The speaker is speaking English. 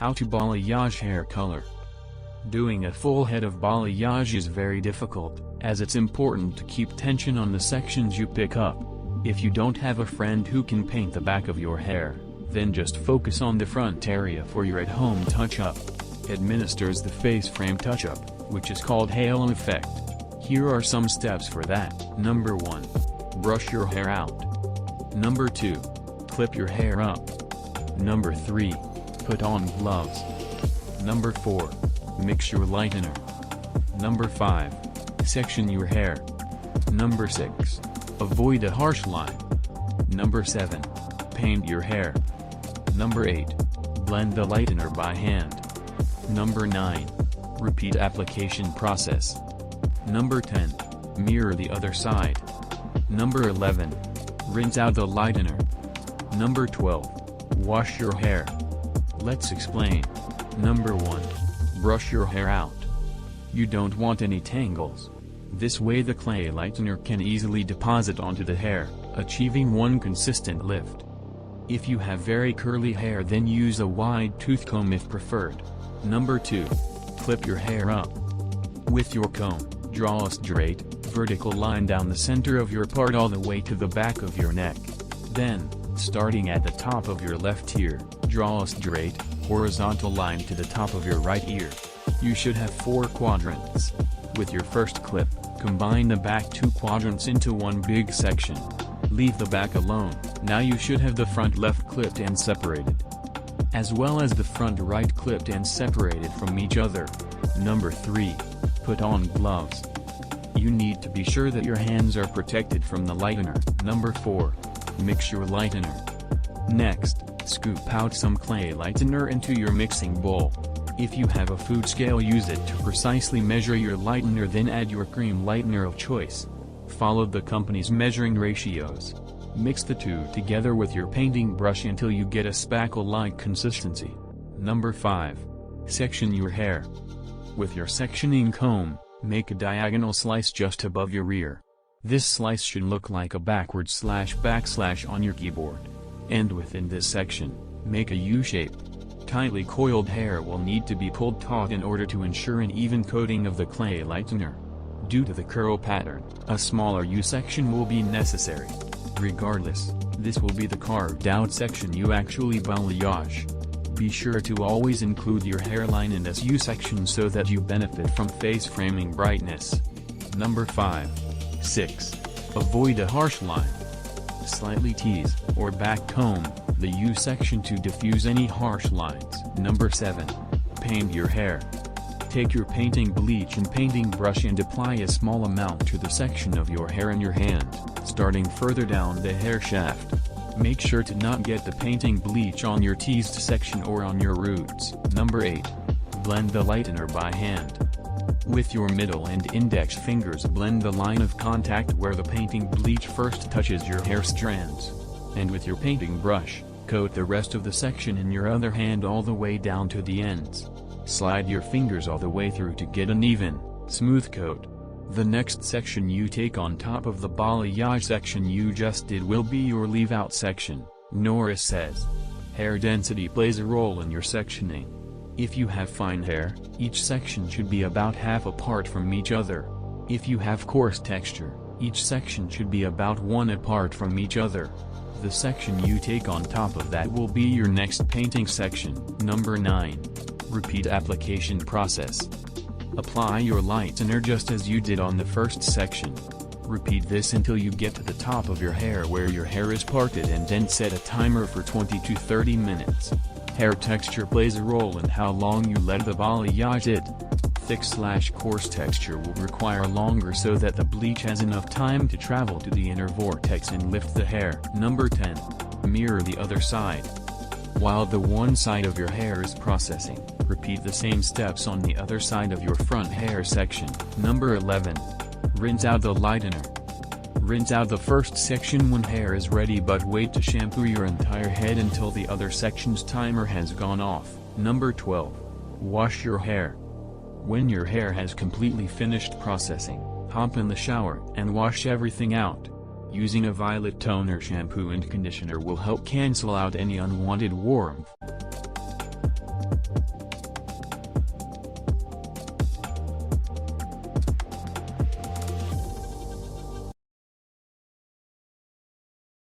How to balayage hair color. Doing a full head of balayage is very difficult, as it's important to keep tension on the sections you pick up. If you don't have a friend who can paint the back of your hair, then just focus on the front area for your at-home touch-up. Administers the face frame touch-up, which is called halo effect. Here are some steps for that. Number 1. Brush your hair out. Number 2. Clip your hair up. Number 3. Put on gloves. Number 4. Mix your lightener. Number 5. Section your hair. Number 6. Avoid a harsh line. Number 7. Paint your hair. Number 8. Blend the lightener by hand. Number 9. Repeat application process. Number 10. Mirror the other side. Number 11. Rinse out the lightener. Number 12. Wash your hair. Let's explain. Number 1. Brush your hair out. You don't want any tangles. This way the clay lightener can easily deposit onto the hair, achieving one consistent lift. If you have very curly hair, then use a wide tooth comb if preferred. Number 2. Clip your hair up. With your comb, draw a straight, vertical line down the center of your part all the way to the back of your neck. Then, starting at the top of your left ear, draw a straight, horizontal line to the top of your right ear. You should have 4 quadrants. With your first clip, combine the back 2 quadrants into one big section. Leave the back alone. Now you should have the front left clipped and separated, as well as the front right clipped and separated from each other. Number 3. Put on gloves. You need to be sure that your hands are protected from the lightener. Number 4. Mix your lightener. Next, scoop out some clay lightener into your mixing bowl. If you have a food scale, use it to precisely measure your lightener, then add your cream lightener of choice. Follow the company's measuring ratios. Mix the two together with your painting brush until you get a spackle-like consistency. Number 5. Section your hair. With your sectioning comb, make a diagonal slice just above your ear. This slice should look like a backward/backslash on your keyboard. And within this section, make a U-shape. Tightly coiled hair will need to be pulled taut in order to ensure an even coating of the clay lightener. Due to the curl pattern, a smaller U-section will be necessary. Regardless, this will be the carved-out section you actually balayage. Be sure to always include your hairline in this U-section so that you benefit from face framing brightness. Number 5. 6. Avoid a harsh line. Slightly tease, or back comb, the U-section to diffuse any harsh lines. Number 7. Paint your hair. Take your painting bleach and painting brush and apply a small amount to the section of your hair in your hand, starting further down the hair shaft. Make sure to not get the painting bleach on your teased section or on your roots. Number 8. Blend the lightener by hand. With your middle and index fingers, blend the line of contact where the painting bleach first touches your hair strands. And with your painting brush, coat the rest of the section in your other hand all the way down to the ends. Slide your fingers all the way through to get an even, smooth coat. The next section you take on top of the balayage section you just did will be your leave-out section. Norris says, hair density plays a role in your sectioning. If you have fine hair, each section should be about half apart from each other. If you have coarse texture, each section should be about 1 apart from each other. The section you take on top of that will be your next painting section. Number 9. Repeat application process. Apply your lightener just as you did on the first section. Repeat this until you get to the top of your hair where your hair is parted, and then set a timer for 20 to 30 minutes. Hair texture plays a role in how long you let the balayage sit. Thick/coarse texture will require longer so that the bleach has enough time to travel to the inner vortex and lift the hair. Number 10. Mirror the other side. While the one side of your hair is processing, repeat the same steps on the other side of your front hair section. Number 11. Rinse out the lightener. Rinse out the first section when hair is ready, but wait to shampoo your entire head until the other section's timer has gone off. Number 12. Wash your hair. When your hair has completely finished processing, hop in the shower and wash everything out. Using a violet toner, shampoo and conditioner will help cancel out any unwanted warmth.